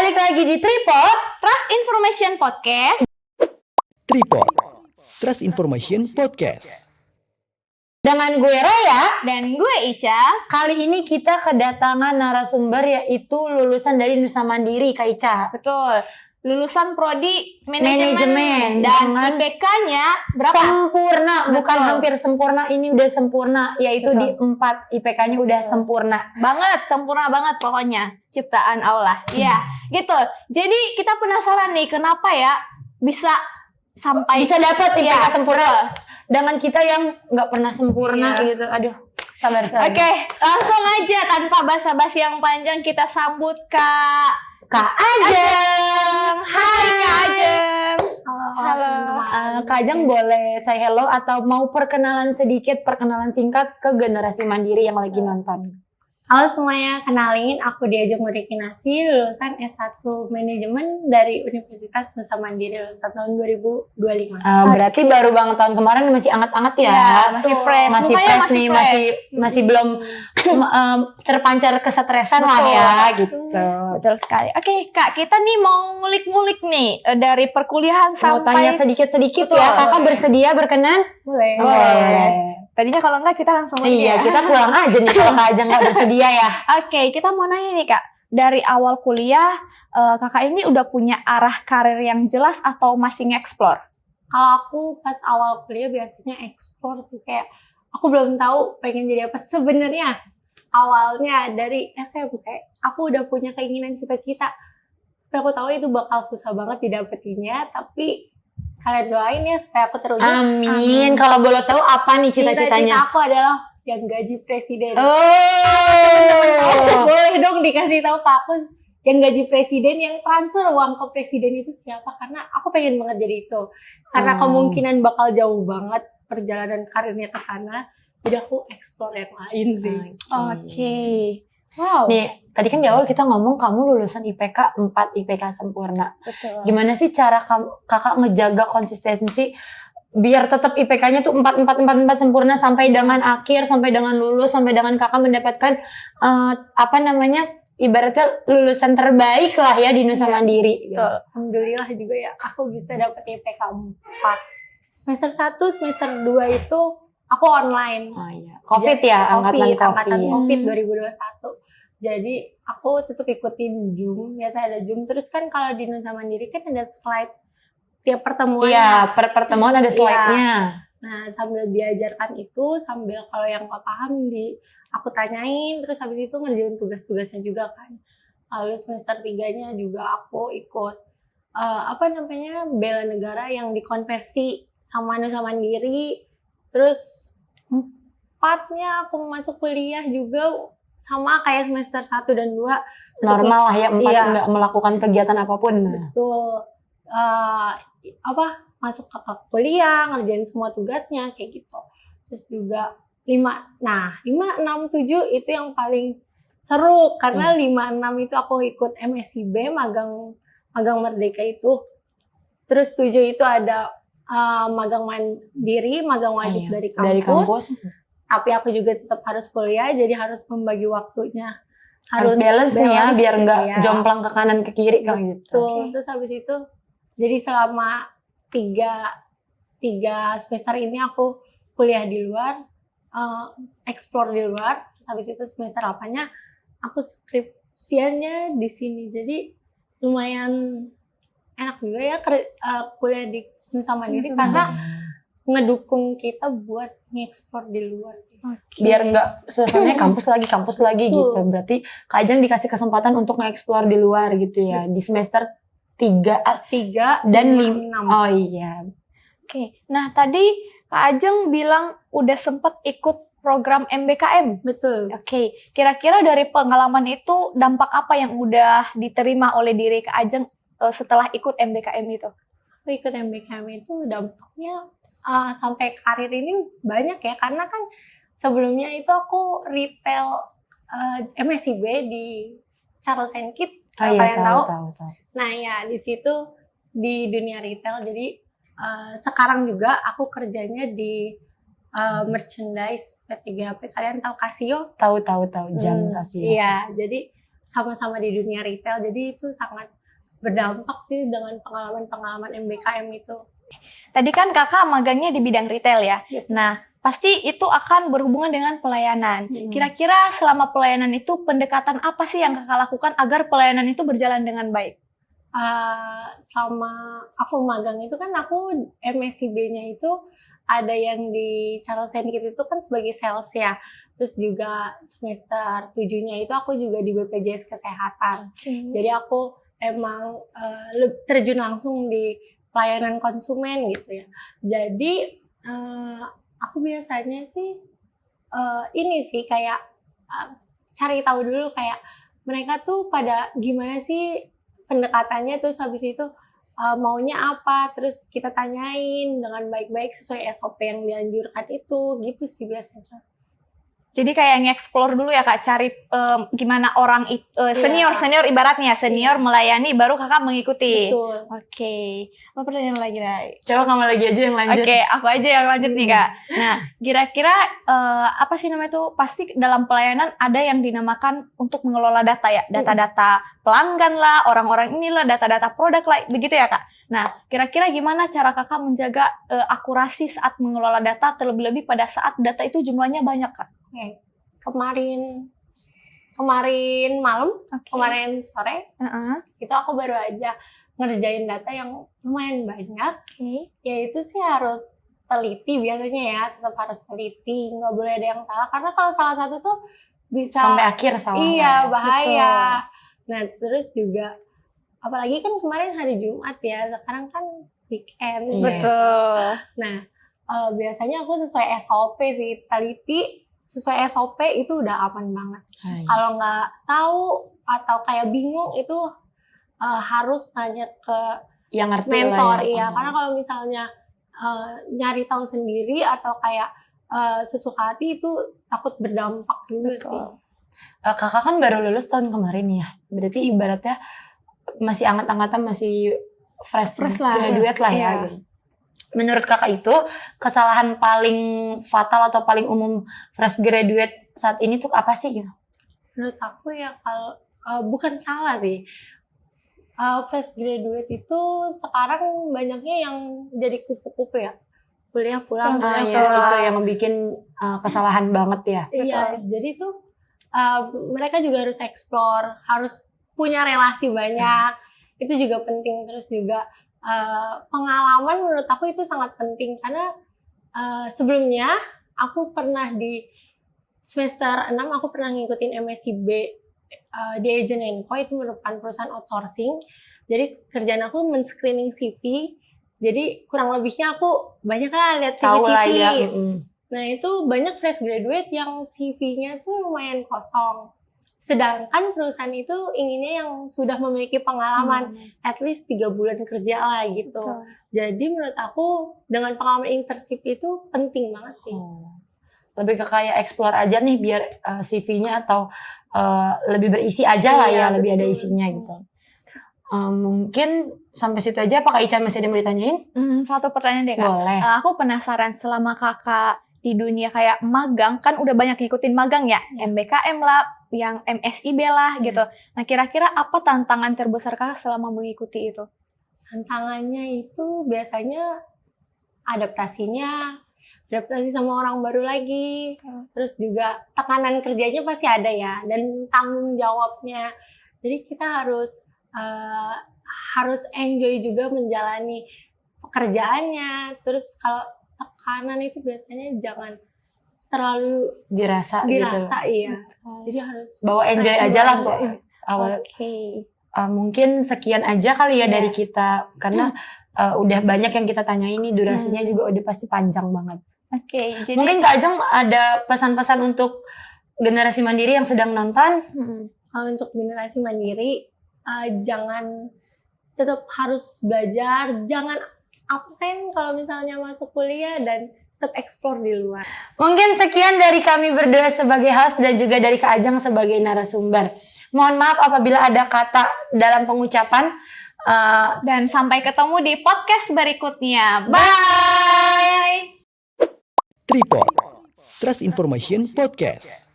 Balik lagi di Tripod Trust Information Podcast. Tripod Trust Information Podcast. dengan gue Raya. Dan gue Ica. Kali ini kita kedatangan narasumber yaitu lulusan dari Nusa Mandiri, Kak Ica. Betul. Lulusan Prodi Manajemen. Dan dengan IPK-nya berapa? Sempurna, bukan Betul. hampir sempurna, ini udah sempurna, yaitu Betul. di 4 IPK-nya udah sempurna. Banget, sempurna banget pokoknya. Ciptaan Allah. Iya, gitu. Jadi kita penasaran nih kenapa ya bisa sampai Bisa dapat IPK Iya, sempurna dengan kita yang nggak pernah sempurna Iya. gitu. Aduh, sabar. Oke, langsung aja tanpa basa-basi yang panjang kita sambut Kak Ajeng. Hai Kak Ajeng. Halo. Kak Ajeng boleh say hello atau mau perkenalan singkat ke generasi Mandiri yang lagi nonton. Halo semuanya, kenalin aku Diajeng Murikinasi, lulusan S1 Manajemen dari Universitas Nusa Mandiri, lulusan tahun 2025. Berarti baru banget tahun kemarin masih anget-anget ya. Ya, masih fresh. Masih Mukanya fresh masih nih, fresh. masih belum terpancar kesetresan lah Betul. ya gitu. Betul sekali. Oke, Kak, kita nih mau ngulik-ngulik nih dari perkuliahan Mau sampai tanya sedikit-sedikit Betul. ya, kakak bersedia berkenan? Boleh. Boleh. Tadinya kalau enggak kita langsung aja. Iya, kita pulang aja nih kalau Kak Ajeng nggak bersedia ya. Oke, kita mau nanya nih Kak. Dari awal kuliah, Kakak ini udah punya arah karir yang jelas atau masih nge-explore? Kalau aku pas awal kuliah biasanya explore sih, kayak aku belum tahu pengen jadi apa sebenarnya. Awalnya dari SMP, aku udah punya keinginan cita-cita. Tapi aku tahu itu bakal susah banget didapetinnya, tapi kalian doain ya supaya aku terwujud. Amin. Kalau boleh tahu apa nih cita-citanya? Cita-cita aku adalah yang gaji presiden. Oh. Boleh dong dikasih tahu ke aku yang gaji presiden, yang transfer uang ke presiden itu siapa? Karena aku pengen banget jadi itu. Karena kemungkinan bakal jauh banget perjalanan karirnya ke sana. Jadi aku explore yang lain sih. Oke. Wow. Nih, tadi kan di awal kita ngomong kamu lulusan IPK 4 IPK sempurna. Betul. Gimana sih cara kakak ngejaga konsistensi biar tetap IPK-nya tuh 4 sempurna sampai dengan akhir, sampai dengan lulus, sampai dengan kakak mendapatkan ibaratnya lulusan terbaik lah ya di Nusa Mandiri. Betul. Alhamdulillah juga ya aku bisa dapet IPK 4. Semester 1, semester 2 itu aku online. Oh iya. Covid ya, angkatan Covid 2021. Jadi aku tetap ikutin Zoom, biasa ada Zoom. Terus kan kalau di Nusa Mandiri kan ada slide tiap pertemuan. Iya, pertemuan ada slide-nya. Nah, sambil diajarkan itu, sambil kalau yang nggak paham aku tanyain, terus habis itu ngerjain tugas-tugasnya juga kan. Lalu semester 3-nya juga aku ikut bela negara yang dikonversi sama Nusa Mandiri. Terus 4-nya aku masuk kuliah juga sama kayak semester 1 dan 2. Normal lah ya, 4 Iya. nggak melakukan kegiatan apapun. Betul. Masuk ke kuliah, ngerjain semua tugasnya kayak gitu. Terus juga 5, 6, 7 itu yang paling seru karena 5, 6 itu aku ikut MSIB magang merdeka itu. Terus 7 itu ada magang mandiri, magang wajib dari kampus. Tapi aku juga tetap harus kuliah, jadi harus membagi waktunya. Harus balance nih ya, biar nggak ya. jomplang ke kanan ke kiri kayak gitu. Betul. Terus habis itu, jadi selama 3 semester ini aku kuliah di luar, explore di luar. Terus habis itu semester 8-nya aku skripsiannya di sini. Jadi lumayan enak juga ya kuliah di Nusa Mandiri karena ngedukung kita buat nge-explore di luar sih. Biar nggak suasananya kampus lagi Betul. gitu. Berarti Kak Ajeng dikasih kesempatan untuk nge-explore di luar gitu ya. Di semester 3 3 dan 5. 5. Oh iya. Oke. Nah, tadi Kak Ajeng bilang udah sempet ikut program MBKM. Betul. Oke. Kira-kira dari pengalaman itu dampak apa yang udah diterima oleh diri Kak Ajeng setelah ikut MBKM itu? Aku ikut MBKM itu dampaknya sampai karir ini banyak ya, karena kan sebelumnya itu aku retail MSIB di Charles & Keith. Oh iya, Kalian tahu? tahu. Nah ya di situ di dunia retail. Jadi sekarang juga aku kerjanya di merchandise P3HP. Kalian tahu Casio? Tahu jam kasih. Iya, jadi sama-sama di dunia retail. Jadi itu sangat berdampak sih dengan pengalaman-pengalaman MBKM itu. Tadi kan kakak magangnya di bidang retail ya. Gitu. Nah, pasti itu akan berhubungan dengan pelayanan. Hmm. Kira-kira selama pelayanan itu pendekatan apa sih yang kakak lakukan agar pelayanan itu berjalan dengan baik? Sama aku magang itu kan aku MSIB-nya itu ada yang di Charles & Keith itu kan sebagai sales ya. Terus juga semester 7-nya itu aku juga di BPJS Kesehatan. Jadi aku emang terjun langsung di pelayanan konsumen gitu ya. Jadi aku biasanya sih ini sih kayak cari tahu dulu kayak mereka tuh pada gimana sih pendekatannya, terus habis itu maunya apa, terus kita tanyain dengan baik-baik sesuai SOP yang dianjurkan itu, gitu sih biasanya. Jadi kayak nge-explore dulu ya Kak, cari gimana orang senior ibaratnya senior melayani baru kakak mengikuti. Betul. Oke. Apa pertanyaan lagi Rai? Coba kamu lagi aja yang lanjut. Oke, aku aja yang lanjut nih Kak. Nah, kira-kira apa sih namanya tuh, pasti dalam pelayanan ada yang dinamakan untuk mengelola data ya, data-data pelanggan lah, orang-orang inilah, data-data produk lah, begitu ya Kak. Nah, kira-kira gimana cara kakak menjaga akurasi saat mengelola data, terlebih-lebih pada saat data itu jumlahnya banyak Kak? Oke. Kemarin malam, kemarin sore, itu aku baru aja ngerjain data yang lumayan banyak. Yaitu sih harus teliti biasanya ya, tetap harus teliti, nggak boleh ada yang salah, karena kalau salah satu tuh bisa Sampai akhir salah. iya bahaya. Nah terus juga apalagi kan kemarin hari Jumat ya, sekarang kan weekend. Iya. Betul. Nah biasanya aku sesuai SOP sih, teliti sesuai SOP itu udah aman banget. Kalau nggak tahu atau kayak bingung itu harus tanya ke yang ngerti mentor lah ya. ya. Karena kalau misalnya nyari tahu sendiri atau kayak sesuka hati itu takut berdampak juga sih. Kakak kan baru lulus tahun kemarin ya. Berarti ibaratnya masih anget-angetan, masih fresh lah. graduate lah ya. Iya. Gitu. Menurut kakak itu kesalahan paling fatal atau paling umum fresh graduate saat ini tuh apa sih gitu? Menurut aku ya kalau bukan salah sih. Fresh graduate itu sekarang banyaknya yang jadi kupu-kupu ya. Kuliah pulang, kuliah pulang. Itu yang bikin kesalahan banget ya. Iya, jadi tuh mereka juga harus explore, harus punya relasi banyak. Itu juga penting. Terus juga pengalaman menurut aku itu sangat penting karena sebelumnya aku pernah di semester 6 aku pernah ngikutin MSIB di Agent & Co, itu merupakan perusahaan outsourcing. Jadi kerjaan aku men-screening CV. Jadi kurang lebihnya aku banyak lah lihat CV. Ya. Nah itu banyak fresh graduate yang CV-nya tuh lumayan kosong. Sedangkan perusahaan itu inginnya yang sudah memiliki pengalaman at least 3 bulan kerja lah gitu. Jadi menurut aku dengan pengalaman internship itu penting banget sih. Lebih ke kayak explore aja nih biar CV-nya atau lebih berisi aja lah ya, lebih ada isinya gitu. Mungkin sampai situ aja. Apakah Ica masih ada yang mau ditanyain? Satu pertanyaan deh Kak. Boleh. Aku penasaran, selama kakak di dunia kayak magang, kan udah banyak ngikutin magang ya, MBKM lah, yang MSIB lah gitu. Nah kira-kira apa tantangan terbesar kakak selama mengikuti itu? Tantangannya itu biasanya adaptasi sama orang baru lagi, terus juga tekanan kerjanya pasti ada ya, dan tanggung jawabnya. Jadi kita harus enjoy juga menjalani pekerjaannya. Terus kalau tekanan itu biasanya jangan terlalu dirasa gitu. Iya. Jadi harus bawa enjoy aja lah kok awal. Mungkin sekian aja kali ya dari kita, karena udah banyak yang kita tanya ini, durasinya juga udah pasti panjang banget. Jadi mungkin Kak Ajeng ada pesan-pesan untuk generasi mandiri yang sedang nonton? Untuk generasi mandiri, jangan, tetap harus belajar, jangan absen kalau misalnya masuk kuliah, dan tetap explore di luar. Mungkin sekian dari kami berdua sebagai host dan juga dari Kak Ajeng sebagai narasumber. Mohon maaf apabila ada kata dalam pengucapan. Dan sampai ketemu di podcast berikutnya. Bye! Tripod, Trust Information Podcast.